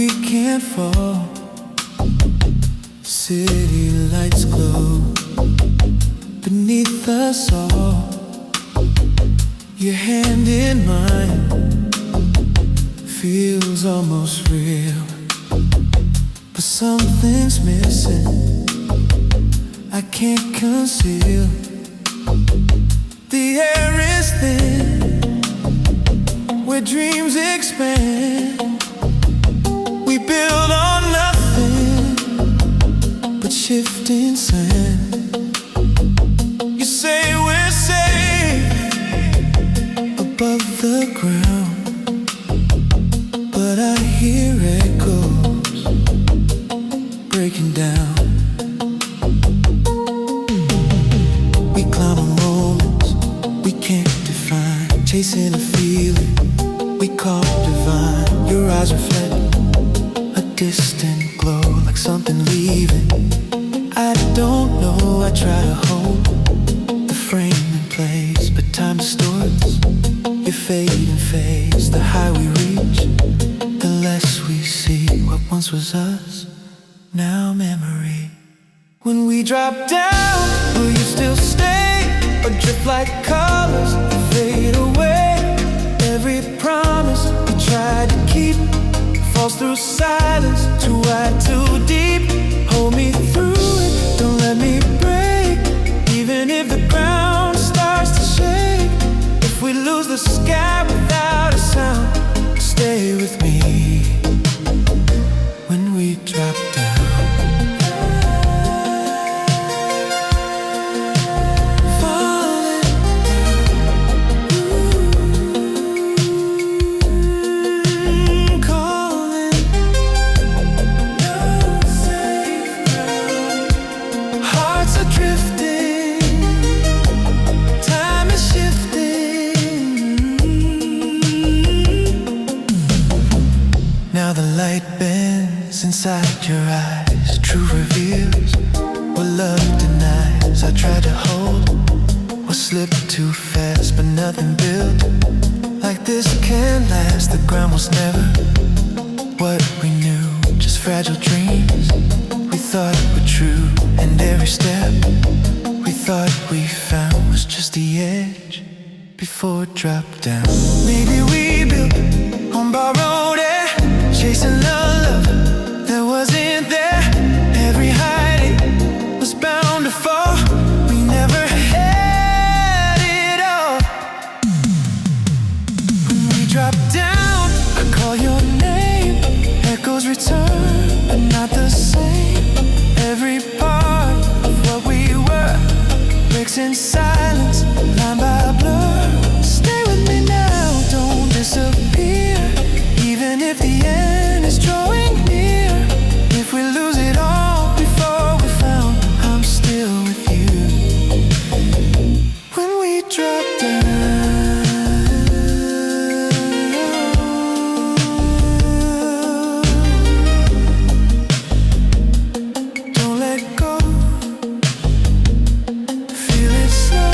we can't fall. City lights glow beneath us all. Your hand in mine feels almost real, but something's missing I can't conceal. The air is thin where dreams expand. We build on nothing but shifting sand. You say we're safe above the ground, but I hear echoes breaking down. We climb on moments we can't define, chasing a feeling we call divine. Your eyes reflect a distant glow, like something leaving. I don't know, I try to hold the frame in place, but time distorts your fading face. The higher we reach, the less we see what once was us, now memory. When we drop down, will you still stay, or drift like colors that fade away? Every promise we tried to keep falls through silence, too wide, too deep. Hold me through it, don't let me break, even if the ground starts to shake. If we lose the sky without a sound, stay with me when we drop down. Now the light bends inside your eyes, truth reveals what love denies. I tried to hold what slipped too fast, but nothing built like this can last. The ground was never what we knew, just fragile dreams we thought were true. And every step we thought we found was just the edge before it dropped down. Maybe we built on borrowed air, chasing love that wasn't there. Every height was bound to fall, we never had it all. When we drop down, I call your name, echoes return, but not the same. Every part of what we were breaks in silence, line by blur. Stay with me now, don't disappear, even if the end is drawing near. If we lose it all before we found, I'm still with you when we drop down. Don't let go, feel it slow.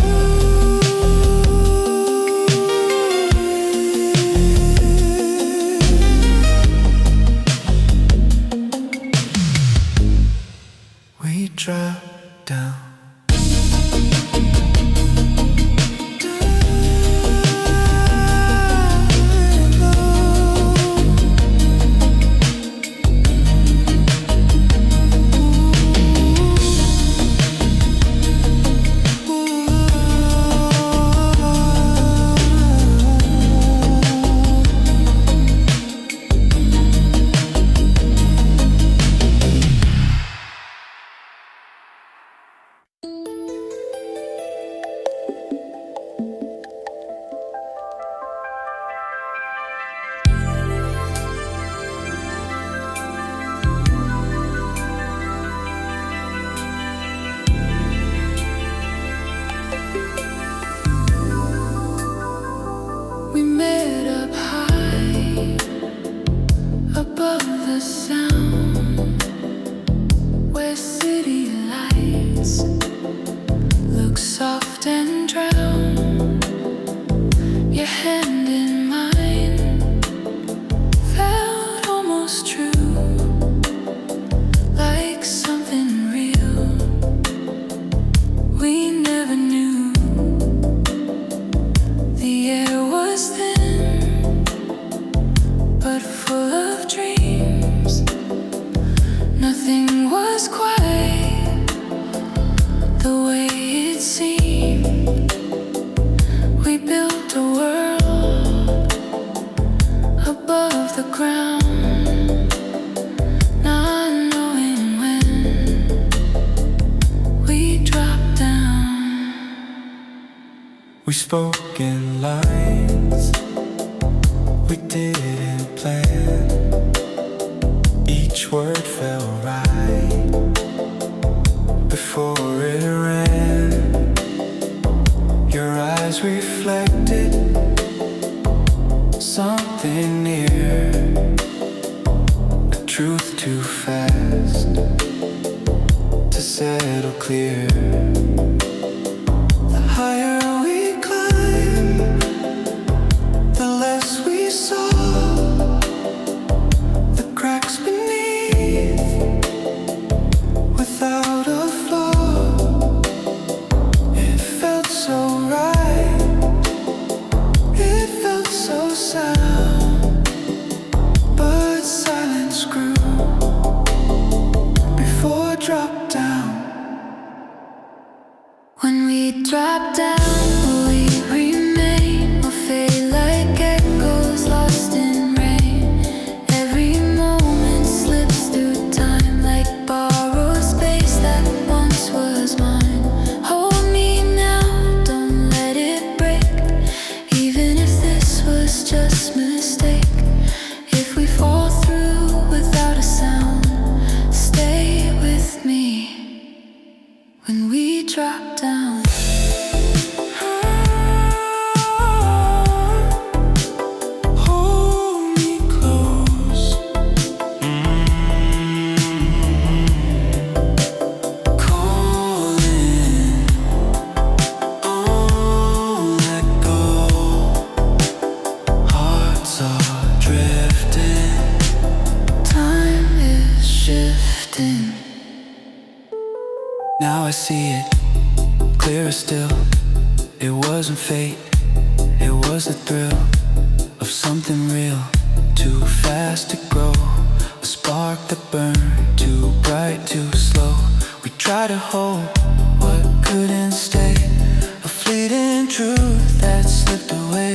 We spoke in lines we didn't plan. Each word felt right before it ran. Your eyes reflected something near, a truth too fast to settle clear. The higher we climb, the less we saw the cracks beneath. Without a flaw, it felt so right, it felt so sound. But silence grew before it dropped down. When we drop down, we remain, we'll fade like echoes lost in rain. Every moment slips through time like borrowed space that once was mine. Hold me now, don't let it break, even if this was just mistake. If we fall through without a sound, stay with me when we drop down. Hold me close, calling, oh, let go. Hearts are drifting, time is shifting. Now I see it clearer still. It wasn't fate, it was the thrill of something real, too fast to grow. A spark that burned, too bright, too slow. We tried to hold what couldn't stay, a fleeting truth that slipped away.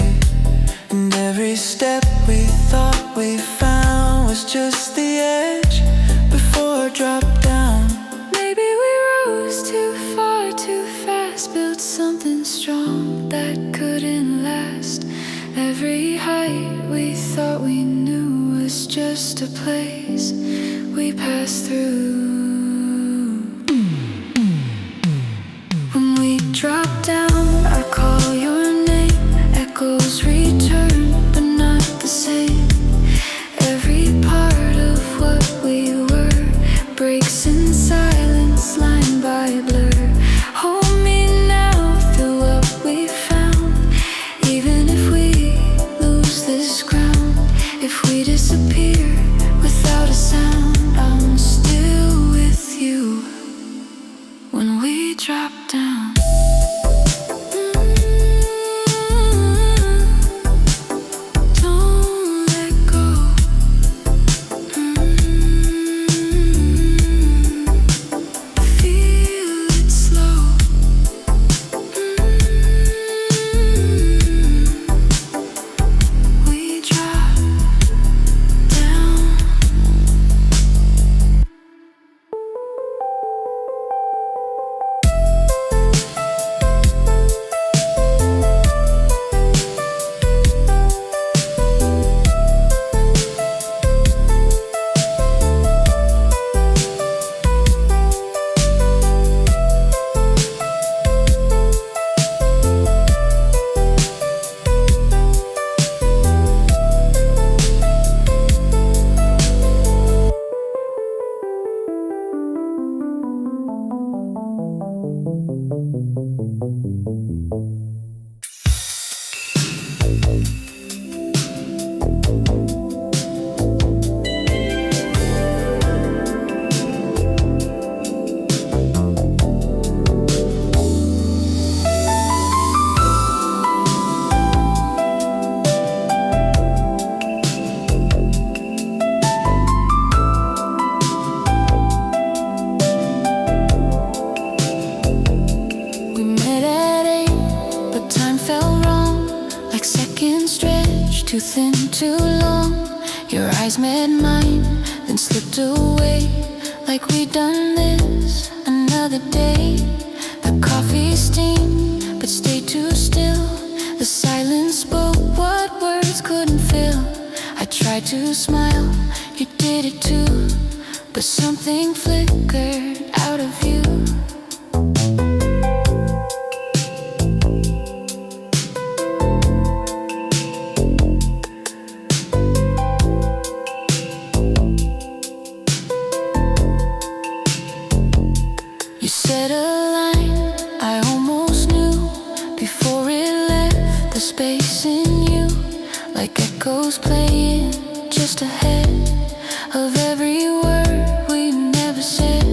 And every step we thought we found was just the edge before it dropped down. Maybe we rose too far, too fast, built something strong that couldn't last. Every height we thought we knew was just a place we passed through. When we drop down, I call your name, echoes return, but not the same. Every part of what we were breaks in silence, line by blur. Hold me now, feel what we found, even if we lose this ground. If we disappear without a sound, I'm still with you when we drop down. Don't let go. Feel it slow. We drop down. Too thin, too long. Your eyes met mine, then slipped away. Like we'd done this another day. The coffee steam but stayed too still. The silence spoke what words couldn't fill. I tried to smile, you did it too, but something flickered out of you. You said a line I almost knew before it left the space in you, like echoes playing just ahead of every word we never said.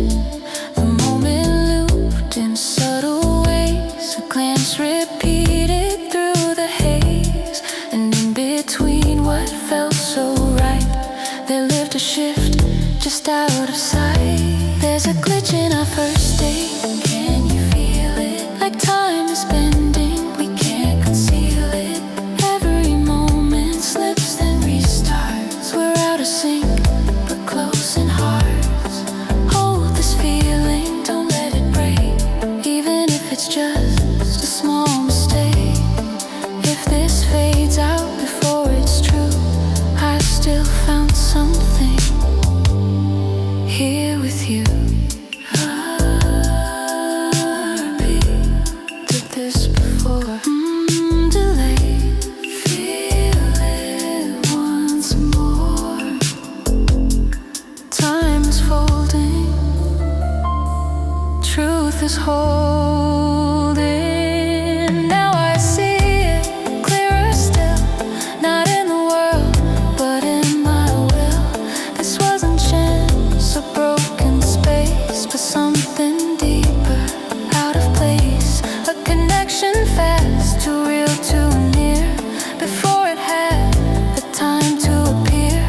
The moment looped in subtle ways, a glance repeated through the haze, and in between what felt so right, there lived a shift just out of sight. There's a glitch in our first date. Can you feel it? Like time is bending, we can't conceal it. Every moment slips then restarts. We're out of sync, but close in hearts. Hold this feeling, don't let it break, even if it's just a small mistake. If this fades out before it's true, I still found something here with you. Did this before. Delay. Feel it once more. Time is folding. Truth is holding. Now I see it clearer still. Not in the world, but in my will. This wasn't chance, a broken space, but something deeper, out of place. A connection fast, too real, too near, before it had the time to appear.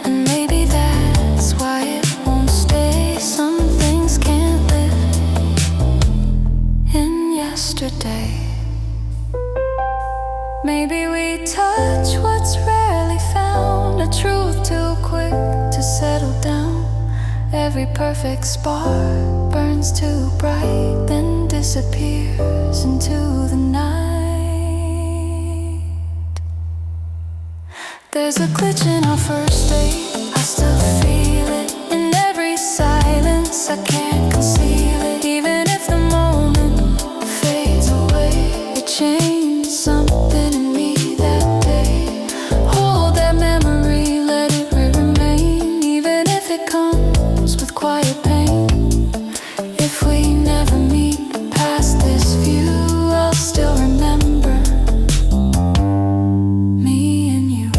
And maybe that's why it won't stay. Some things can't live in yesterday. Maybe we touch what's rarely found, a truth too quick to settle down. Every perfect spark burns too bright, then disappears into the night. There's a glitch in our first date, I still feel it in every silence. I can't conceal it, even if the moment fades away. It changed something in me that day. Hold that memory, let it remain, even if it comes with quiet pain. If we never meet past this view, I'll still remember me and you.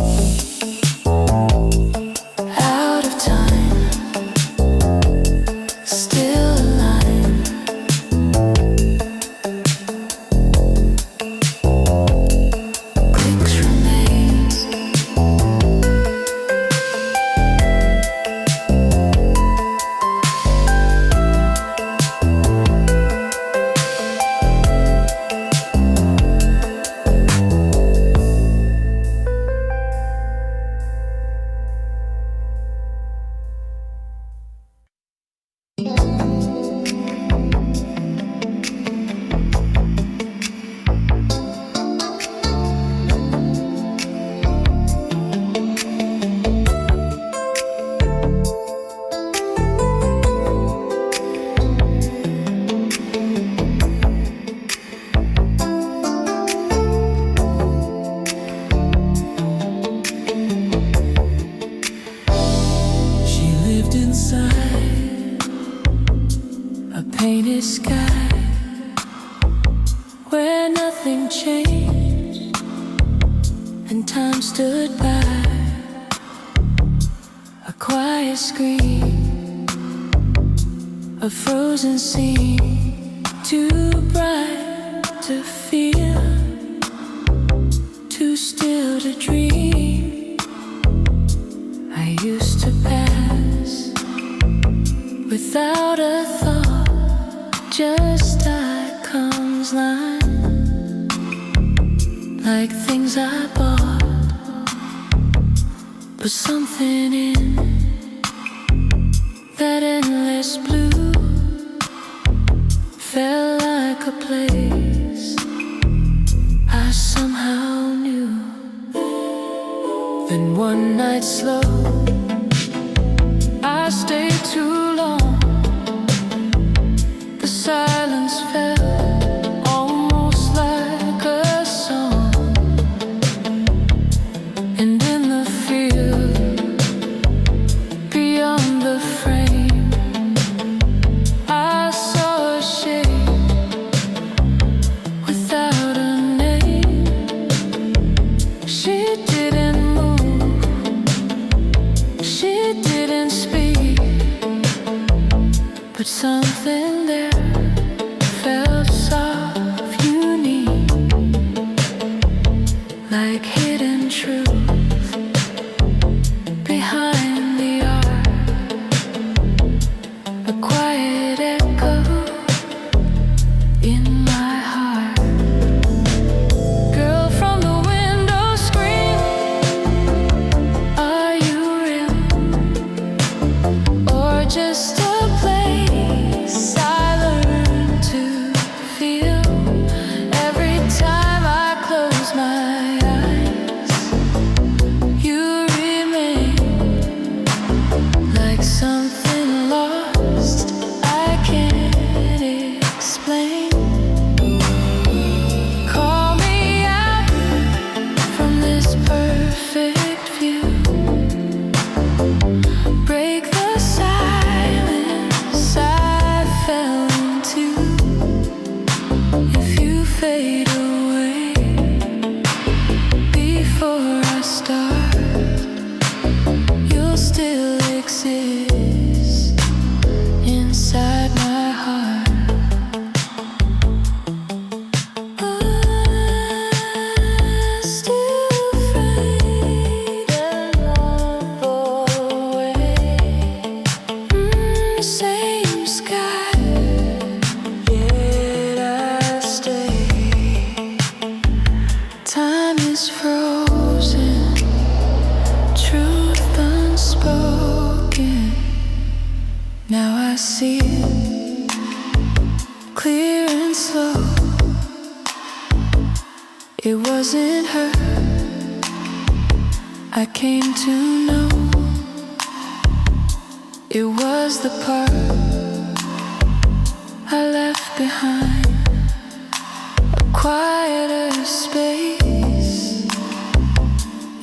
Out of time, still alive. Clicks remains. She lived inside a painted sky where nothing changed and time stood by. A quiet scream, a frozen scene, too bright to feel, too still to dream. I used to pass without a thought, just icons line, like things I bought. But something in that endless blue felt like a place And one night slow, I stayed too long. The silence fell almost like a song. And in the field beyond the frame, I saw a shape without a name. She didn't move, she didn't speak, but something there felt soft, unique, like hidden truth behind the art. A quiet echo in my heart. Girl from the window screaming, are you real? Or just a place I learned to feel? Every time I close my eyes, you remain like something lost I can't explain. Call me out from this perfect view. Break the silence I fell into. If you fade away before I start, you'll still exist inside my heart. I'm still afraid and love away. Same sky, yet I stay. Time is frozen, truth unspoken. Now I see it clear and slow. It wasn't her I came to know. It was the part I left behind. A quieter space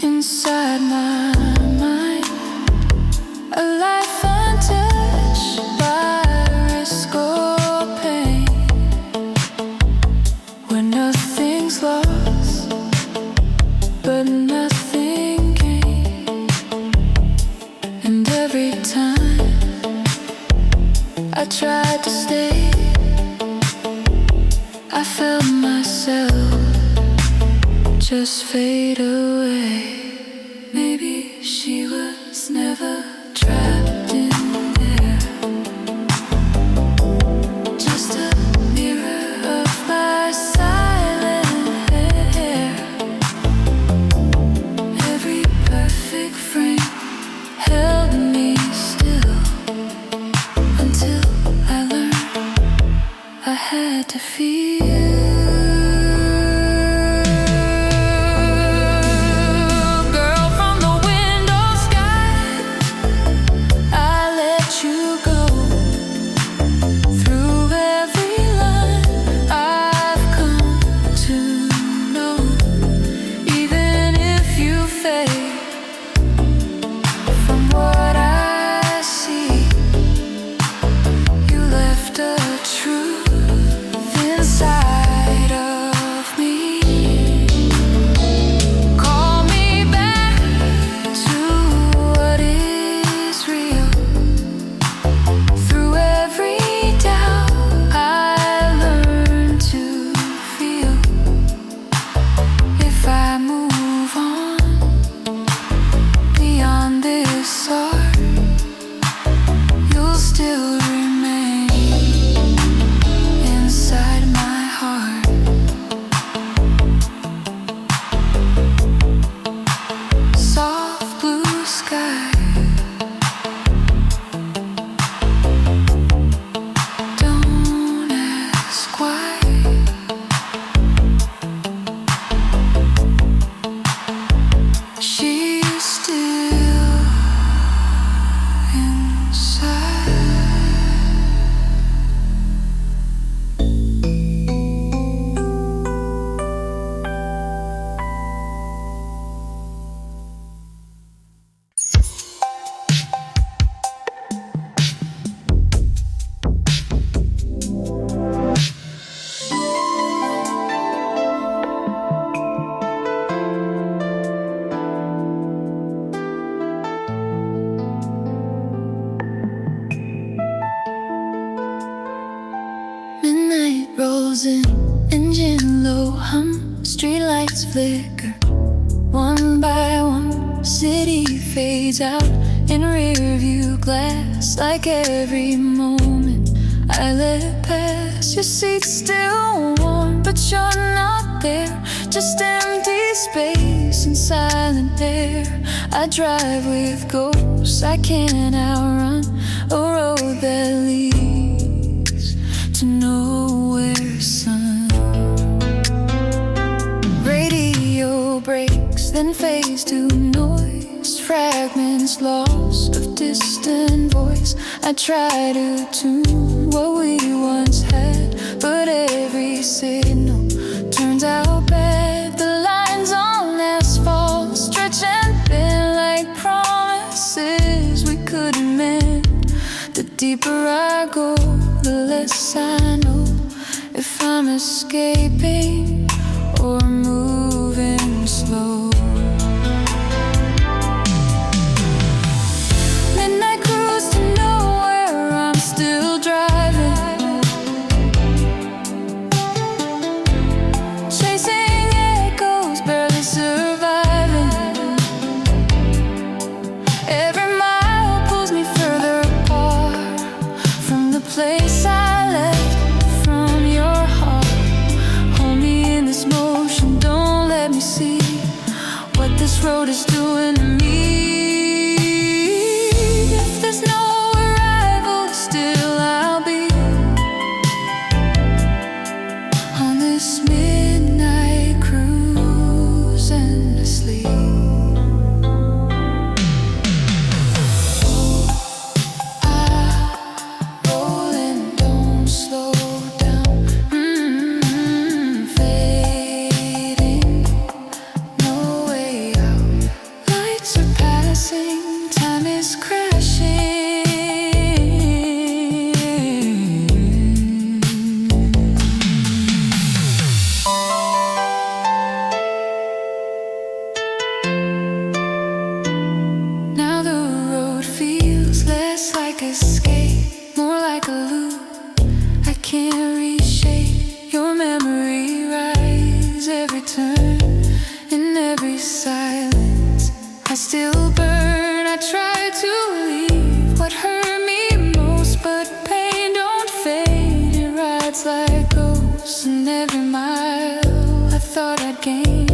inside my mind. A life untouched by risk or pain, where nothing's lost, but nothing gained. And every time I tried to stay, I felt myself just fade away. Maybe she was never trapped in there, just a mirror of my silent hair. Every perfect frame held me still, until I learned I had to feel. thousand engine low hum, streetlights flicker. One by one, city fades out in rearview glass. Like every moment I let pass, your seat's still warm, but you're not there. Just empty space and silent air. I drive with ghosts I can't outrun, a road that leads to nowhere, son. Radio breaks, then fades to noise, fragments lost of distant voice. I try to tune what we once had, but every signal turns out bad. The lines on asphalt stretch and bend like promises we couldn't mend. The deeper I go, the less I know if I'm escaping or moving slow. Midnight cruise to nowhere, I'm still driving, chasing echoes, barely surviving. Every mile pulls me further apart from the place I left, from your heart. Hold me in this motion, don't let me see what this road is doing to me. If there's no arrival, still I'll be on this midnight cruise endlessly. I roll and don't slow down, fading, no way out. Lights are passing, time is crashing. Now the road feels less like escape, more like a loop I can't reshape. Your memory rise every turn, in every silence I still burn. I try to leave what hurt me most, but pain don't fade. It rides like ghosts, and every mile I thought I'd gain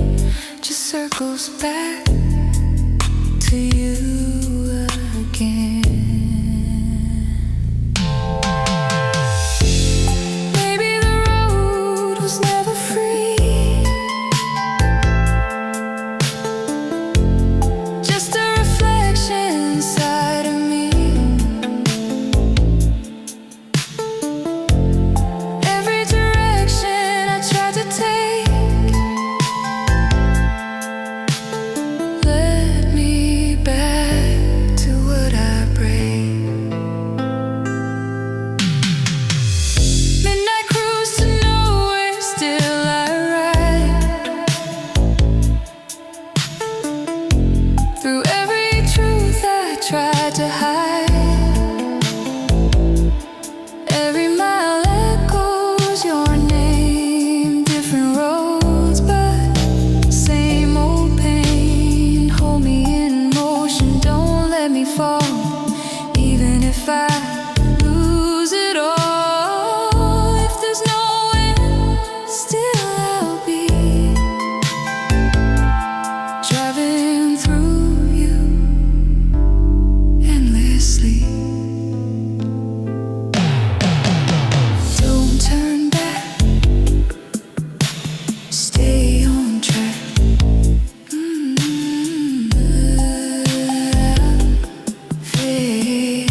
just circles back to you again. Maybe the road was never free, just a reflection inside of me. Every direction I tried to take led me back to what I break. Midnight cruise to nowhere, still I ride through every truth I tried to hide. Every mile echoes your name, different roads, but same old pain. Hold me in motion, don't let me fall, even if I lose it all. If there's no end, still I'll be driving through you endlessly. Don't turn back, stay on track. Fade.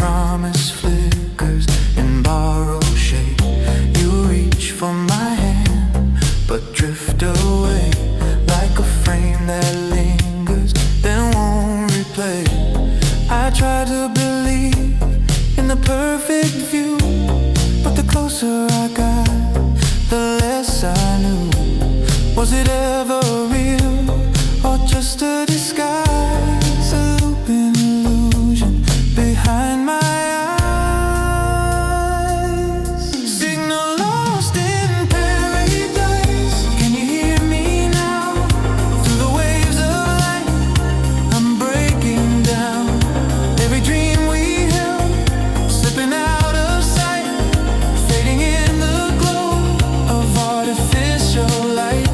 promise flickers in borrowed shape. You reach for my hand, but drift away like a frame that lingers, then won't replay. I try to believe in the perfect view, but the closer I got, the less I knew. Was it ever real, or just a disguise? A looping illusion behind my eyes. Signal lost in paradise. Can you hear me now? Through the waves of light, I'm breaking down. Every dream we held, slipping out of sight, fading in the glow of artificial light.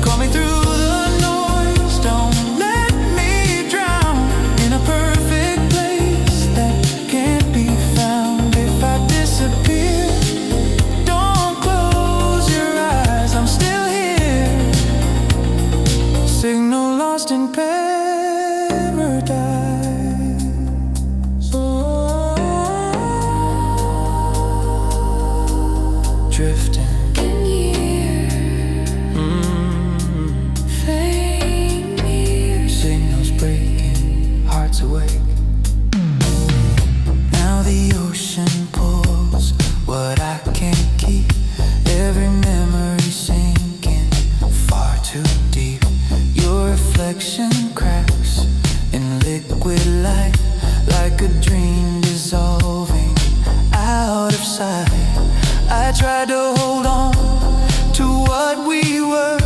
Call me through the noise, don't let me drown in a perfect place that can't be found. If I disappear, don't close your eyes, I'm still here. Signal lost in paradise. Drifting. Signals breaking, hearts awake. Now the ocean pulls what I can't keep. Every memory sinking far too deep. Your reflection cracks in liquid light, like a dream dissolving out of sight. I tried to hold on to what we were,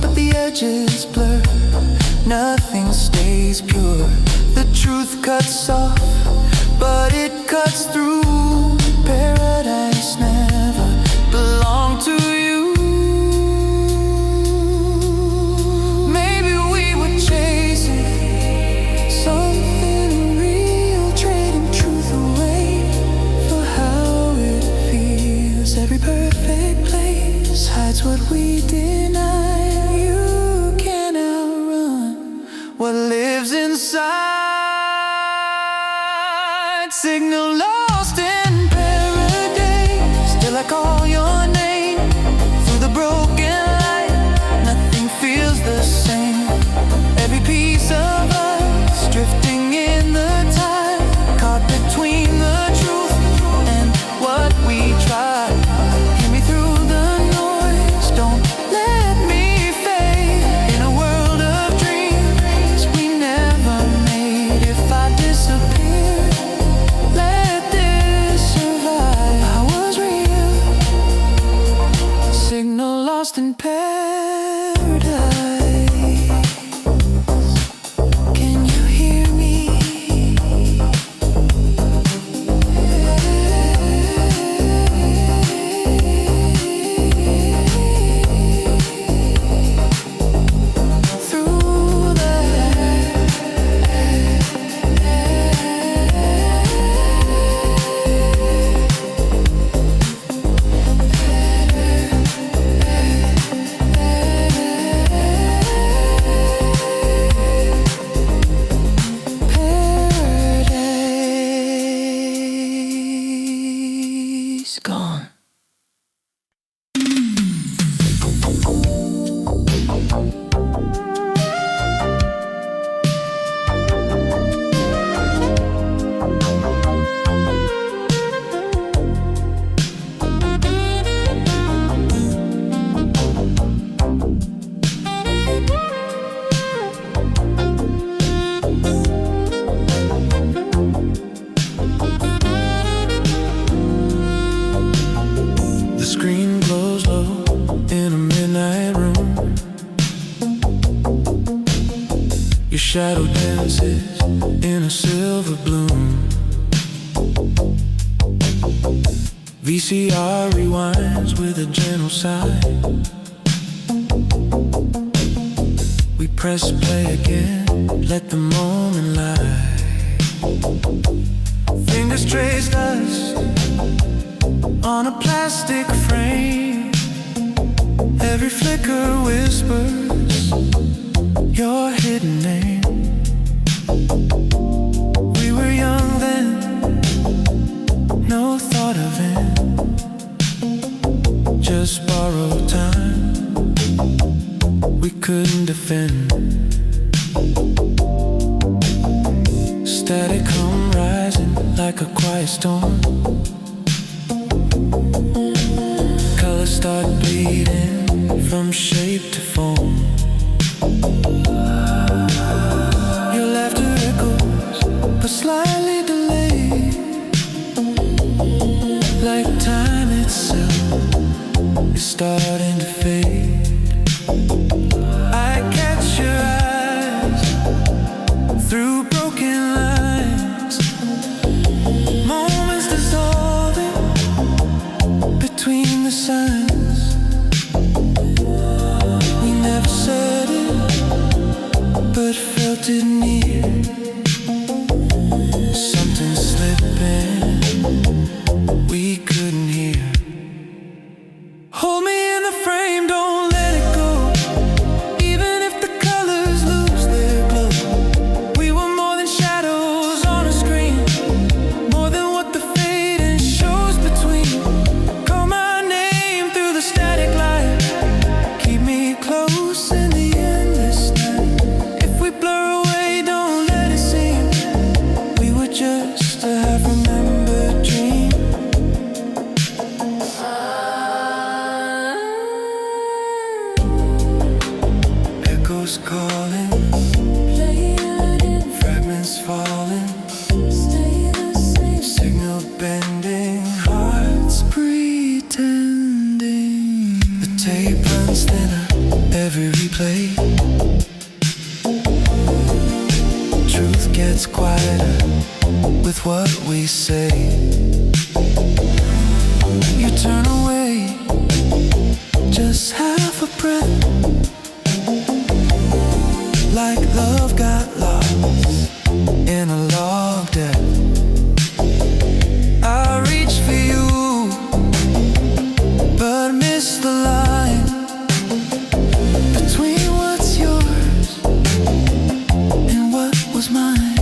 but the edges blur. Nothing stays pure. The truth cuts off, but it cuts through. Paradise never belonged to you. Maybe we were chasing something real, trading truth away for how it feels. Every perfect place hides what we deny. You can't outrun what lives inside. Signal lost in paradise. Still I call your name through the broken light. Nothing feels the same. Every piece of us drifting in the tide, caught between the truth and what we tried. Hear me through the noise, don't let me fade in a world of dreams we never made. If I disappear, let this survive. I was real. Signal lost in paradise. Can you hear me? Through the paradise gone. The screen glows low in a midnight room. Your shadow dances in a silver bloom. VCR rewinds with a gentle sigh. We press play again, let the moment lie. Fingers trace dust on a plastic frame. Every flicker whispers your hidden name. We were young then, quiet storm. Colors start bleeding from shape to form. Your laughter echoes, but slightly delayed, like time itself is starting to fade. I catch your eyes through broken lines, moments dissolving between the signs. We never said it, but felt it near. Something slipping we couldn't hear. Hold me in the frame, don't let it go. Even if the colors lose their glow, we were more than shadows on a screen, more than what the fading shows between. Call my name through the static light, keep me close in the endless night. If we blur away, don't let it seem we were just a half-remembered dream. Echoes calling, fragments falling, signal bending, hearts pretending. The tape runs thinner, every replay. Truth gets quieter with what we say. You turn away, just half a breath, like love got lost in a log deck. I reach for you, but miss the line between what's yours and what was mine.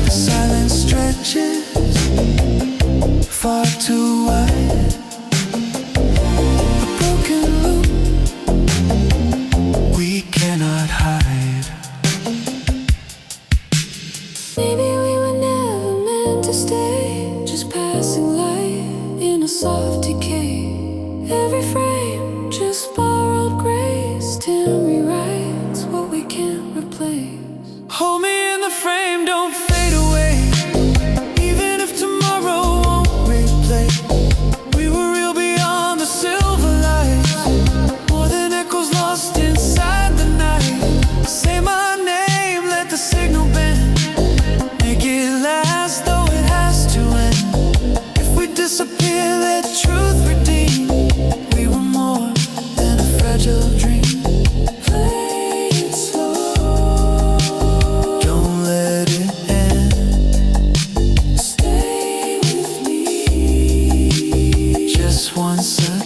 The silence stretches far too wide, a broken loop we cannot hide. Maybe we were never meant to stay, just passing light in a soft decay. Every frame just borrowed grace till rewrites what we can't replace. Hold me in the frame, don't fade away. Even if tomorrow won't replay, we were real beyond the silver lights, more than echoes lost inside the night. Say my name, let the signal bend, make it last though it has to end. If we disappear, let truth redeem. We were more than a fragile dream. Play it slow, Don't let it end. stay with me. Just once again.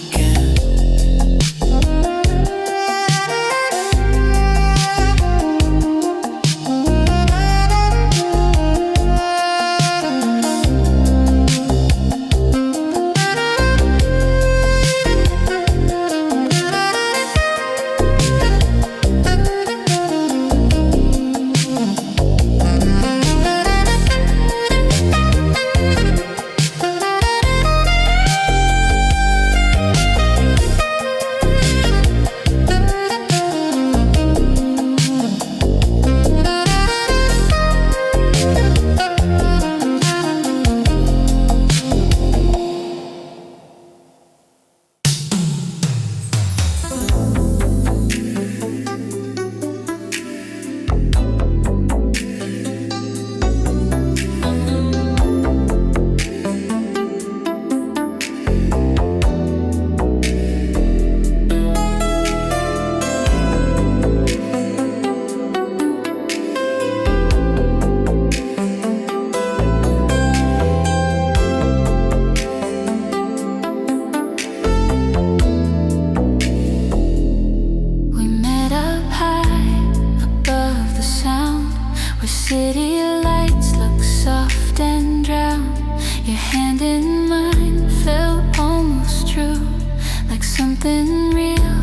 something real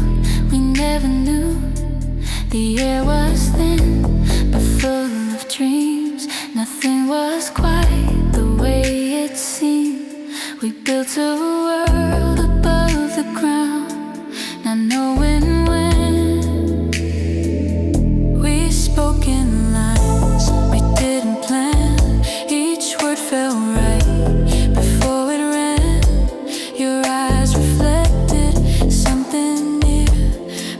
we never knew. The air was thin but full of dreams. Nothing was quite the way it seemed. We built a world above the ground, not knowing when. We spoke in lines we didn't plan. Each word felt right before it ran. Your eyes reflected something near,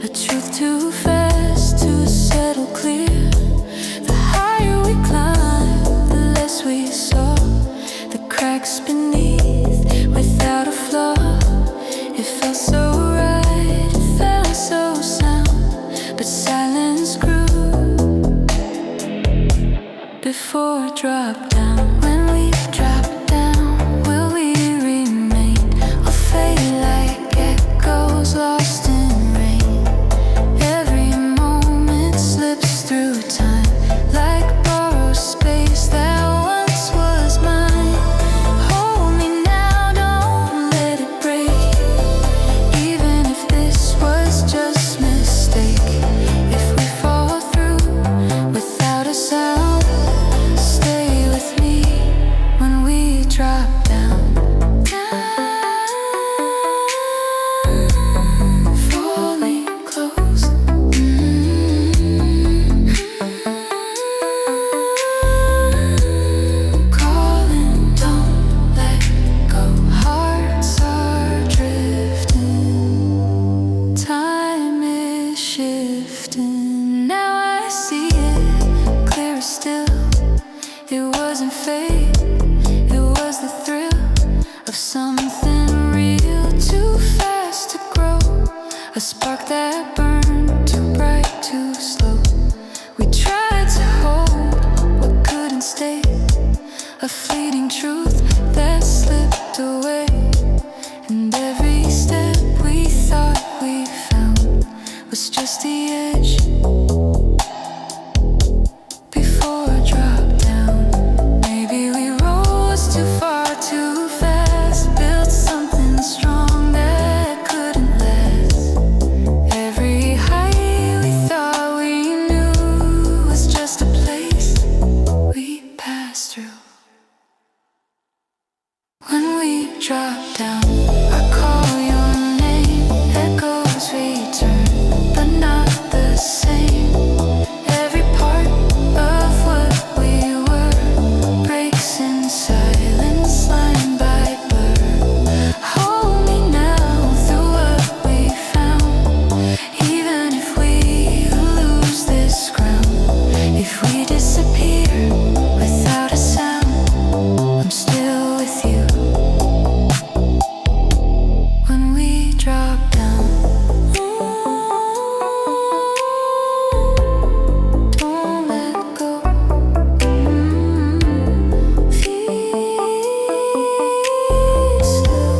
a truth too fast to settle clear. The higher we climbed, the less we saw the cracks beneath without a flaw. It felt so right, it felt so sound, but silence grew before it dropped down. When we drop down, will we remain or fade like echoes lost in rain? Every moment slips through time like borrowed space that once was mine. Hold me now, don't let it break. Even if this was just mistake, if we fall through without a sound, stay with me when we drop down. Falling close. Calling, don't let go. Hearts are drifting. Time is shifting. Now I see it clearer still. It wasn't fate, it was the thrill of something real, too fast to grow. A spark that burned too bright, too slow. We tried to hold what couldn't stay, a fleeting truth that slipped away. And every step we thought we found was just the edge before it dropped down. Maybe we rose too far, too fast, built something strong that couldn't last. Every height we thought we knew was just a place we passed through. When we drop down, I call your name, echoes return, but not the same. Every part of what we were breaks in silence, line by blur. Hold me now through what we found. Even if we lose this ground, if we disappear without a sound, I'm still with you when we drop down. Don't let go. Feel still.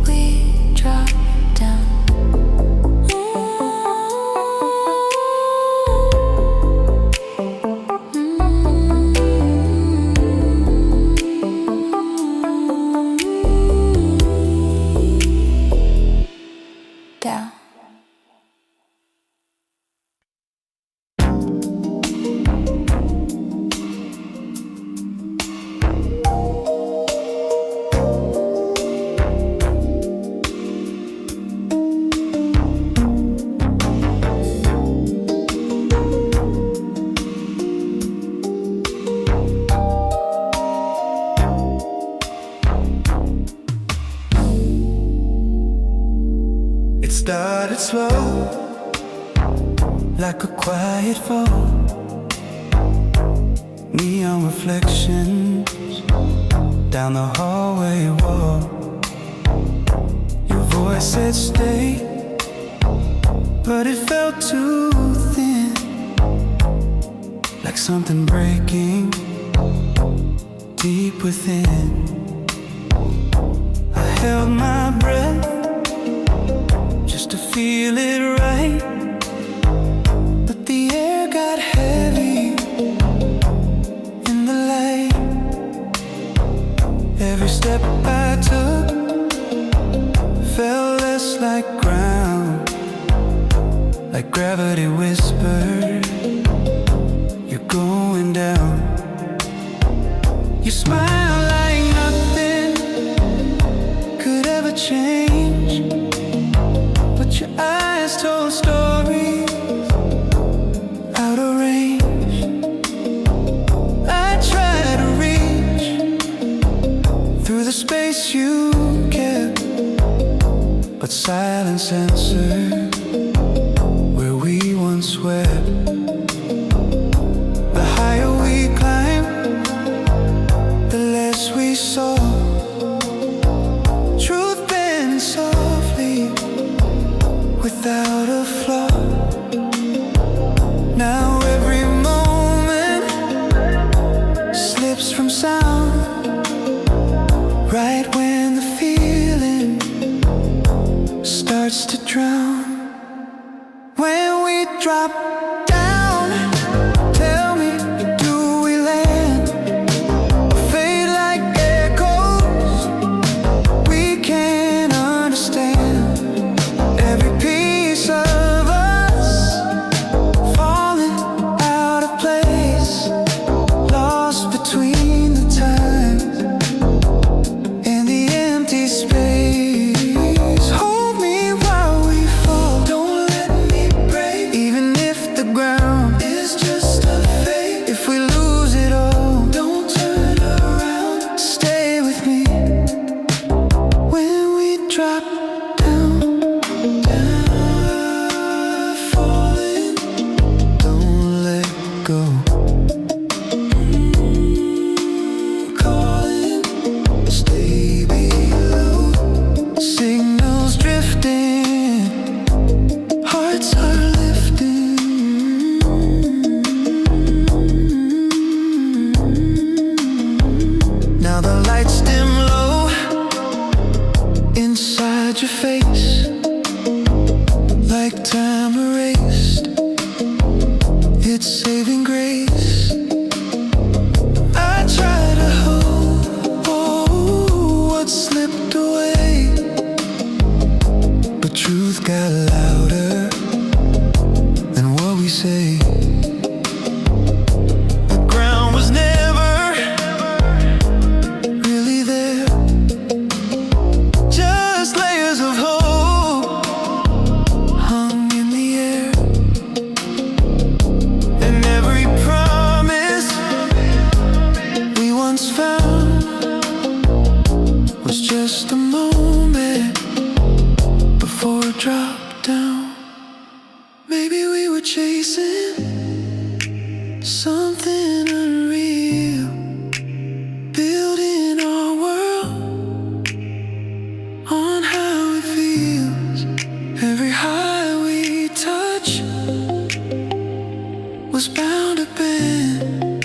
We drop down. Down. It started slow, like a quiet fall. Neon reflections down the hallway wall. Your voice said stay, but it felt too thin, like something breaking deep within. I held my breath just to feel it right, but the air got heavy in the light. Every step I took felt less like ground, like gravity whispered, you're going down. You smile like nothing could ever change, but your eyes told stories out of range. I try to reach through the space you kept, but silence answered where we once wept. The higher we climbed, the less we saw. Truth bending softly, without a flaw. Now every moment slips from sound, right when the feeling starts to drown. When we drop down, tell me, do we land or fade like echoes we can't understand? Every piece of us falling out of place, lost between the time and the empty space. Hold me while we fall, don't let me break, even if the ground is just a fake. If we lose it all, don't turn around, stay with me. When we drop down, down, falling, don't let go. Calling, stay below. Signals drifting, hearts are lifting. Now the lights dim low inside your face, like time erased. It's saving grace. I try to hold what slipped away, but truth got louder than what we say. The ground was never really there, just layers of hope hung in the air. And every promise we once found was just a moment before it dropped down. Maybe we were chasing something unreal, building our world on how it feels. Every high we touch was bound to bend.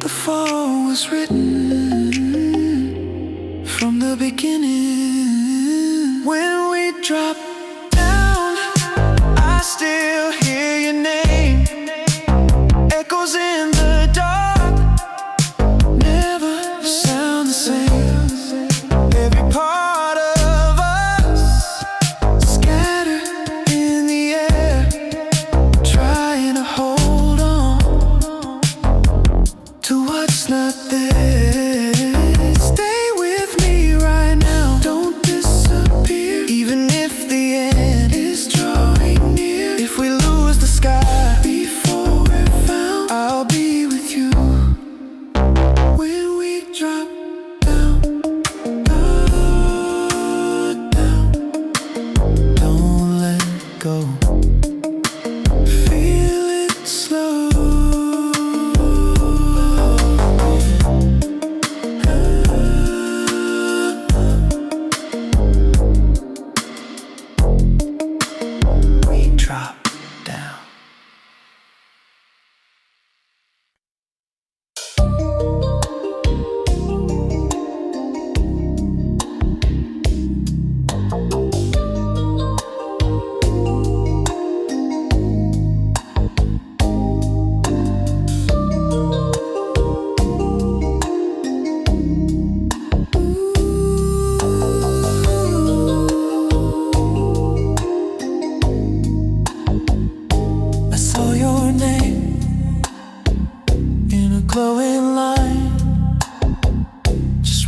The fall was written from the beginning. When we drop down, I still hear your name, echoes in the dark, never sound the same. Every part of us scattered in the air, trying to hold on to what's not there. Stay with me right now, don't disappear, even if the end is drawing near. If we lose the sky before we're found, I'll be with you. When we drop down, down, down, don't let go. Feel it slow.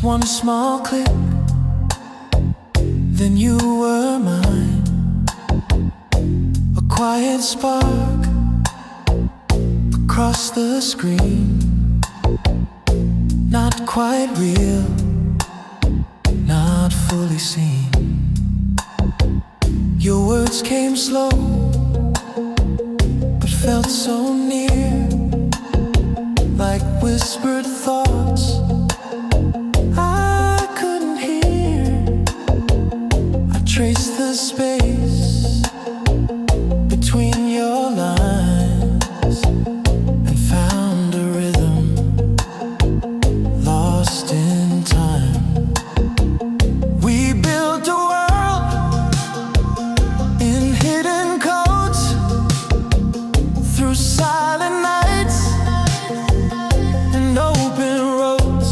one small click, then you were mine. A quiet spark across the screen. Not quite real, not fully seen. Your words came slow, but felt so near, like whispered thoughts I couldn't hear. I traced the space between your lines and found a rhythm lost in time. We built a world in hidden codes, through silent nights and open roads.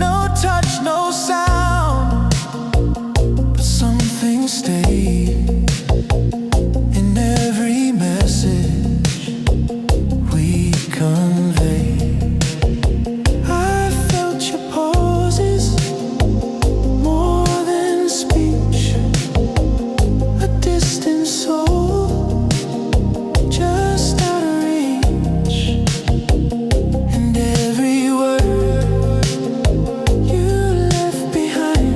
No touch, no sound, but something stayed in every message we conveyed. I felt your pauses more than speech, a distant soul just out of reach. And every word you left behind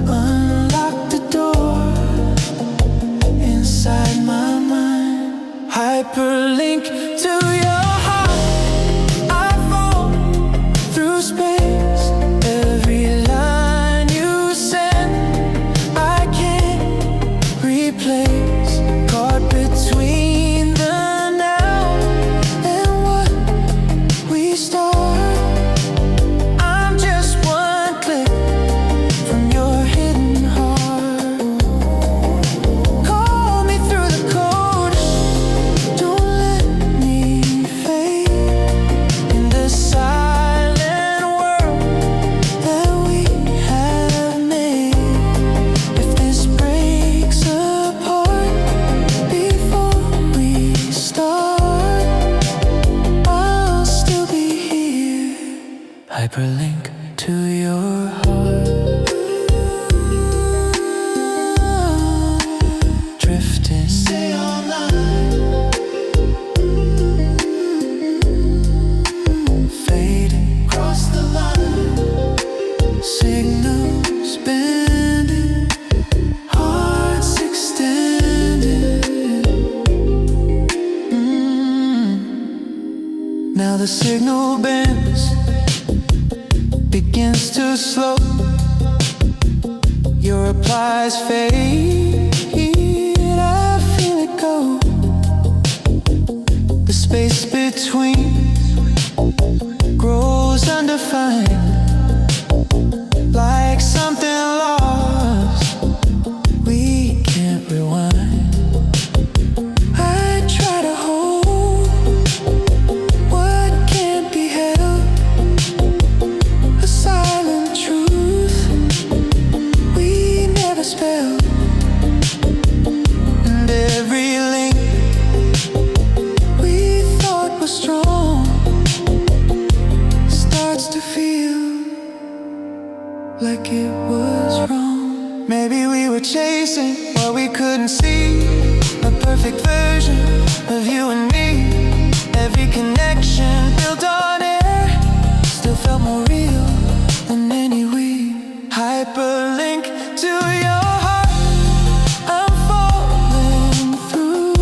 unlocked the door inside my mind. Hyperlink to your heart, I fall through space. Every line you send, I can't replace. Caught between the now and what we start. I'm just one click from your hidden heart. Call me through the code, don't let me fade in the silent world that we have made. If this breaks apart before we start, I'll still be here. Hyperlink to your heart. Drifting, stay all night. Fading, cross the line. Signals bending, hearts extended. Now the signal bends, begins to slow. Your replies fade, I feel it go. The space between grows undefined, like something lost we can't rewind. I try to hold what can't be held, a silent truth we never spelled. And every link we thought was strong starts to feel like it was wrong. Maybe we were chasing what we couldn't see, a perfect version of you and me. Every connection built on air still felt more real than any we. Hyperlink to your heart, I'm falling through.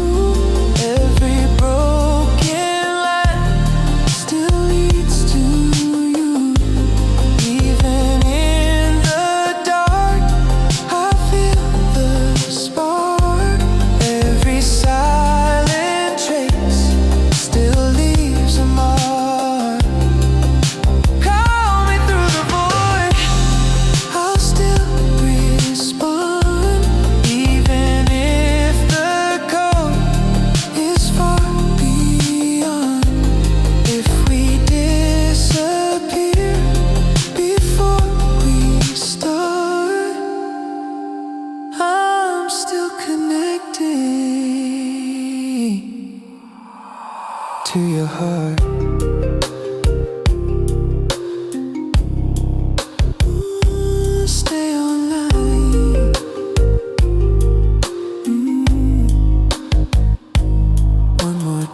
Every broken line still leads to you. Even in the dark, I feel the spark. Every silent trace still leaves a mark.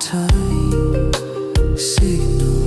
time signal.